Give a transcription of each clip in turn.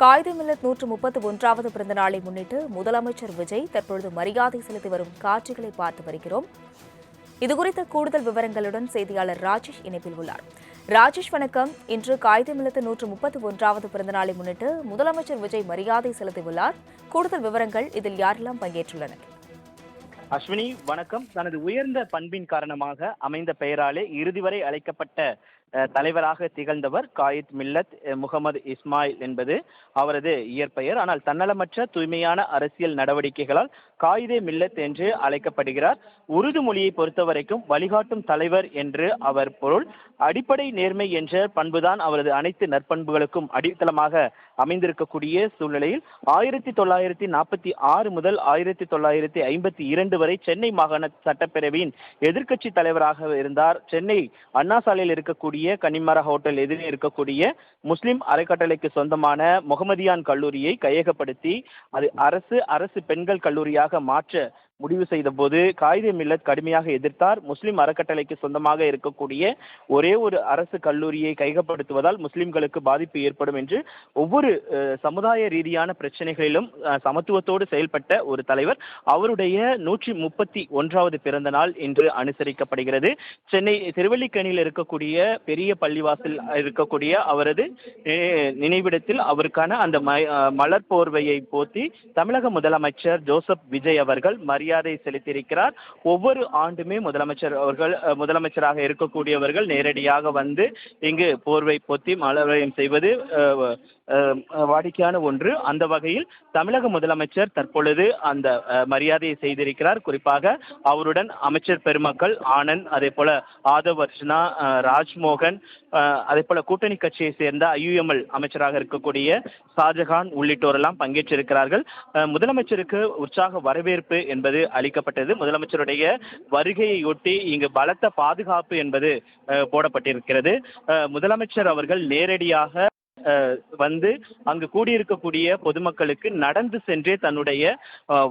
காயிதே மில்லத் 131வது பிறந்த நாளை முன்னிட்டு முதலமைச்சர் விஜய் தற்பொழுது மரியாதை செலுத்தி வரும் காட்சிகளை பார்த்து வருகிறோம். இதுகுறித்த கூடுதல் விவரங்களுடன் செய்தியாளர் ராஜேஷ் இணைப்பில் உள்ளார். ராஜேஷ் வணக்கம். இன்று காயிதே மில்லத் 131வது பிறந்த நாளை முன்னிட்டு முதலமைச்சர் விஜய் மரியாதை செலுத்தியுள்ளார். கூடுதல் விவரங்கள், இதில் யாரெல்லாம் பங்கேற்றுள்ளனர்? அஸ்வினி வணக்கம். தனது உயர்ந்த பண்பின் காரணமாக அமைந்த பெயராலே இறுதி வரை அழைக்கப்பட்ட தலைவராக திகழ்ந்தவர் காயித் மில்லத் முகமது இஸ்மாயில் என்பது அவரது இயற்பெயர். ஆனால் தன்னலமற்ற தூய்மையான அரசியல் நடவடிக்கைகளால் காயிதே மில்லத் என்று அழைக்கப்படுகிறார். உருது மொழியை பொறுத்தவரைக்கும் வழிகாட்டும் தலைவர் என்று அவர் பொருள். அடிப்படை நேர்மை என்ற பண்புதான் அவரது அனைத்து நற்பண்புகளுக்கும் அடித்தளமாக அமைந்திருக்கக்கூடிய சூழ்நிலையில் 1946 முதல் 1952 வரை சென்னை மாகாண சட்டப்பேரவையின் எதிர்க்கட்சி தலைவராக இருந்தார். சென்னை அண்ணா சாலையில் இருக்கக்கூடிய கன்னிமரா ஹோட்டல் எதிரே இருக்கக்கூடிய முஸ்லிம் அறக்கட்டளைக்கு சொந்தமான முகமதியான் கல்லூரியை கையகப்படுத்தி அது அரசு பெண்கள் கல்லூரியாக மாற்ற முடிவு செய்த போது காயிதே மில்லத் கடுமையாக எதிர்த்தார். முஸ்லிம் அறக்கட்டளைக்கு சொந்தமாக இருக்கக்கூடிய ஒரே ஒரு அரசு கல்லூரியை கையகப்படுத்துவதால் முஸ்லிம்களுக்கு பாதிப்பு ஏற்படும் என்று ஒவ்வொரு சமுதாய ரீதியான பிரச்சனைகளிலும் சமத்துவத்தோடு செயல்பட்ட ஒரு தலைவர். அவருடைய 131வது பிறந்த நாள் இன்று அனுசரிக்கப்படுகிறது. சென்னை திருவல்லிக்கேணியில் இருக்கக்கூடிய பெரிய பள்ளிவாசல் இருக்கக்கூடிய அவரது நினைவிடத்தில் அவருக்கான அந்த மலர் போர்வையை போத்தி தமிழக முதலமைச்சர் ஜோசப் விஜய் அவர்கள் மரியாதை செலுத்தியிருக்கிறார். ஒவ்வொரு ஆண்டுமே முதலமைச்சராக இருக்கக்கூடியவர்கள் நேரடியாக வந்து இங்கு போர்வை பொத்தி மலர்வளையம் செய்வது வாடிக்கையான ஒன்று. அந்த வகையில் தமிழக முதலமைச்சர் தற்பொழுது அந்த மரியாதையை செய்திருக்கிறார். குறிப்பாக அவருடன் அமைச்சர் பெருமக்கள் ஆனந்த், அதே போல ஆதவ் அர்ஜுனா, ராஜ்மோகன், அதே போல கூட்டணி கட்சியை சேர்ந்த IUML அமைச்சராக இருக்கக்கூடிய ஷாஜகான் உள்ளிட்டோரெல்லாம் பங்கேற்றிருக்கிறார்கள். முதலமைச்சருக்கு உற்சாக வரவேற்பு என்பது அளிக்கப்பட்டது. முதலமைச்சருடைய வருகையொட்டி இங்கு பலத்த பாதுகாப்பு என்பது போடப்பட்டிருக்கிறது. முதலமைச்சர் அவர்கள் நேரடியாக வந்து அங்கு கூடியிருக்கக்கூடிய பொதுமக்களுக்கு நடந்து சென்றே தன்னுடைய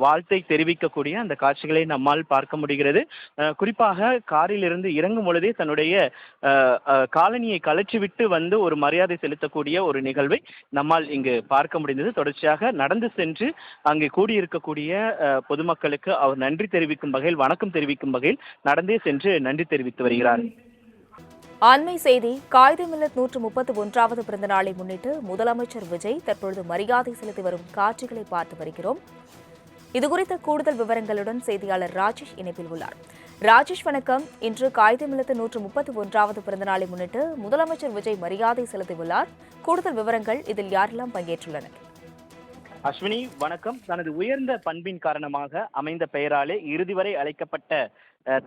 வாழ்த்தை தெரிவிக்கக்கூடிய அந்த காட்சிகளை நம்மால் பார்க்க முடிகிறது. குறிப்பாக காரில் இருந்து இறங்கும் பொழுதே தன்னுடைய காலனியை கழற்றிவிட்டு வந்து ஒரு மரியாதை செலுத்தக்கூடிய ஒரு நிகழ்வை நம்மால் இங்கு பார்க்க முடிந்தது. தொடர்ச்சியாக நடந்து சென்று அங்கு கூடியிருக்கக்கூடிய பொதுமக்களுக்கு அவர் நன்றி தெரிவிக்கும் வகையில், வணக்கம் தெரிவிக்கும் வகையில் நடந்தே சென்று நன்றி தெரிவித்து வருகிறார். அண்மை செய்தி. காயிதே மில்லத் 131வது பிறந்த நாளை முன்னிட்டு முதலமைச்சர் விஜய் தற்பொழுது மரியாதை செலுத்தி வரும் காட்சிகளை பார்த்து வருகிறோம். இதுகுறித்த கூடுதல் விவரங்களுடன் செய்தியாளர் ராஜேஷ் இணைப்பில் உள்ளார். ராஜேஷ் வணக்கம். இன்று காயிதே மில்லத் 131வது பிறந்த நாளை முன்னிட்டு முதலமைச்சர் விஜய் மரியாதை செலுத்தியுள்ளார். கூடுதல் விவரங்கள், இதில் யாரெல்லாம் பங்கேற்றுள்ளனர்? அஸ்வினி வணக்கம். தனது உயர்ந்த பண்பின் காரணமாக அமைந்த பெயராலே இறுதி வரை அழைக்கப்பட்ட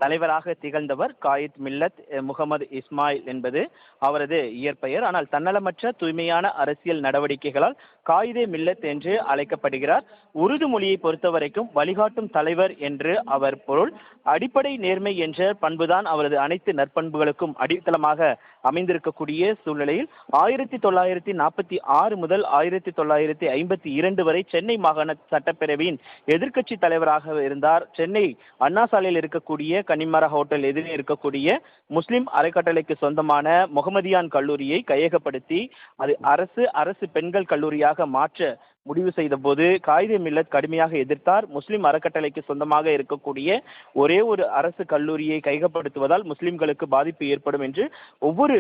தலைவராக திகழ்ந்தவர் காயித் மில்லத் முகமது இஸ்மாயில் என்பது அவரது இயற்பெயர். ஆனால் தன்னலமற்ற தூய்மையான அரசியல் நடவடிக்கைகளால் காயிதே மில்லத் என்று அழைக்கப்படுகிறார். உருது மொழியை பொறுத்தவரைக்கும் வழிகாட்டும் தலைவர் என்று அவர் பொருள். அடிப்படை நேர்மை என்ற பண்புதான் அவரது அனைத்து நற்பண்புகளுக்கும் அடித்தளமாக அமைந்திருக்கக்கூடிய சூழ்நிலையில் 1946 முதல் 1952 வரை சென்னை மாகாண சட்டப்பேரவையின் எதிர்க்கட்சி தலைவராக இருந்தார். சென்னை அண்ணா சாலையில் இருக்கக்கூடிய கன்னிமரா ஹோட்டல் எதிரே இருக்கக்கூடிய முஸ்லிம் அறக்கட்டளைக்கு சொந்தமான முகமதியான் கல்லூரியை கையகப்படுத்தி அது அரசு பெண்கள் கல்லூரியாக மாற்ற முடிவு செய்த போது காயிதே மில்லத் கடுமையாக எதிர்த்தார். முஸ்லிம் அறக்கட்டளைக்கு சொந்தமாக இருக்கக்கூடிய ஒரே ஒரு அரசு கல்லூரியை கையகப்படுத்துவதால் முஸ்லிம்களுக்கு பாதிப்பு ஏற்படும் என்று ஒவ்வொரு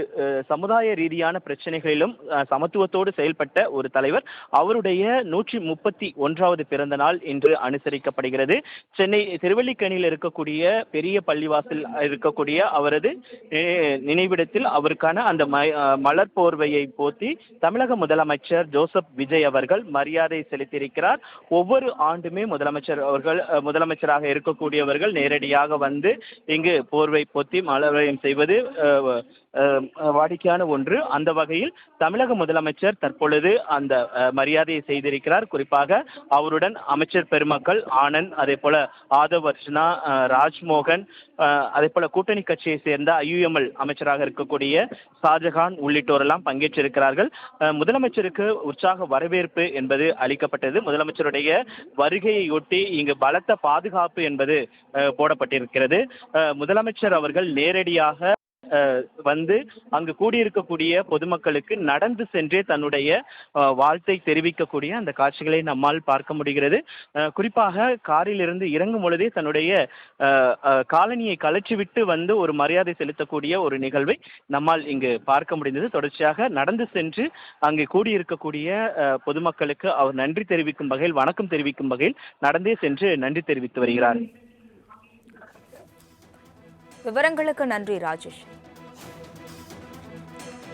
சமுதாய ரீதியான பிரச்சனைகளிலும் சமத்துவத்தோடு செயல்பட்ட ஒரு தலைவர். அவருடைய 131வது பிறந்த நாள் இன்று அனுசரிக்கப்படுகிறது. சென்னை திருவல்லிக்கேணியில் இருக்கக்கூடிய பெரிய பள்ளிவாசல் இருக்கக்கூடிய அவரது நினைவிடத்தில் அவருக்கான அந்த மலர் போர்வையை போத்தி தமிழக முதலமைச்சர் ஜோசப் விஜய் அவர்கள் மரியாதை செலுத்தியிருக்கிறார். ஒவ்வொரு ஆண்டுமே முதலமைச்சராக இருக்கக்கூடியவர்கள் நேரடியாக வந்து இங்கு போர்வை பொத்தி மலர்வளையம் செய்வது வாடிக்கையான ஒன்று. அந்த வகையில் தமிழக முதலமைச்சர் தற்பொழுது அந்த மரியாதையை செய்திருக்கிறார். குறிப்பாக அவருடன் அமைச்சர் பெருமக்கள் ஆனந்த், அதே போல ஆதவ் அர்ஜுனா, ராஜ்மோகன், அதே போல கூட்டணி கட்சியை சேர்ந்த IUML அமைச்சராக இருக்கக்கூடிய ஷாஜகான் உள்ளிட்டோரெல்லாம் பங்கேற்றிருக்கிறார்கள். முதலமைச்சருக்கு உற்சாக வரவேற்பு என்பது அளிக்கப்பட்டது. முதலமைச்சருடைய வருகையொட்டி இங்கு பலத்த பாதுகாப்பு என்பது போடப்பட்டிருக்கிறது. முதலமைச்சர் அவர்கள் நேரடியாக வந்து அங்கு கூடியிருக்கக்கூடிய பொதுமக்களுக்கு நடந்து சென்றே தன்னுடைய வாழ்த்தை தெரிவிக்கக்கூடிய அந்த காட்சிகளை நம்மால் பார்க்க முடிகிறது. குறிப்பாக காரில் இருந்து இறங்கும் பொழுதே தன்னுடைய காலணியை கழற்றிவிட்டு வந்து ஒரு மரியாதை செலுத்தக்கூடிய ஒரு நிகழ்வை நம்மால் இங்கு பார்க்க முடிந்தது. தொடர்ச்சியாக நடந்து சென்று அங்கு கூடியிருக்கக்கூடிய பொதுமக்களுக்கு அவர் நன்றி தெரிவிக்கும் வகையில், வணக்கம் தெரிவிக்கும் வகையில் நடந்தே சென்று நன்றி தெரிவித்து வருகிறார். விவரங்களுக்கு நன்றி ராஜேஷ்.